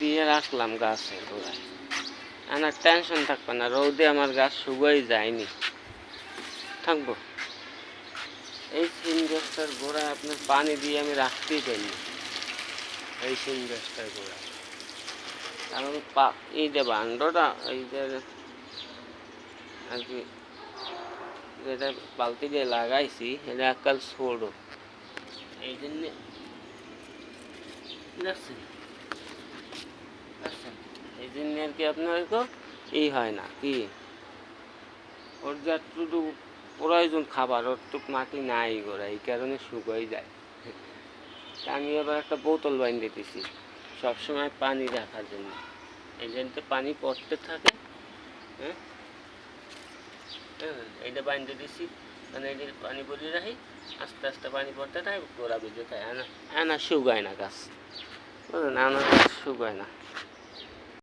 দিয়ে রাখলাম গাছের গোড়ায়, আমার টেনশন থাকবে না, রোদে আমার গাছ শুকাই যায়নি, থাকবো। এই সিম গাছটার গোড়ায় আপনার পানি দিয়ে আমি রাখতেই পারিনি, এই সিম গাছটার গোড়ায়। কারণ এই যে বান্ডটা, এই যে আর কি যেটা বালতি দিয়ে লাগাইছি, এটা এককাল ছোট, এই জন্যে দেখছেন দেখছেন এই জন্য আর কি আপনার এই হয় না কি, ওর যতটুকু প্রয়োজন খাবার ওরটুক মাটি নাই গোড়া, এই কারণে শুকাই যায়। আমি আবার একটা বোতল বাইন্ধে দিতেছি সবসময় পানি রাখার জন্য, এই জন্য পানি পড়তে থাকে। হ্যাঁ, এইটা বাইন্ধে দিছি, মানে এই পানি পরি রাখি, আস্তে আস্তে পানি পড়তে থাকে, গোড়া বেঁধে থাকে, আনা শুকায় না গাছ, বুঝলেন, আনা গাছ শুকায় না।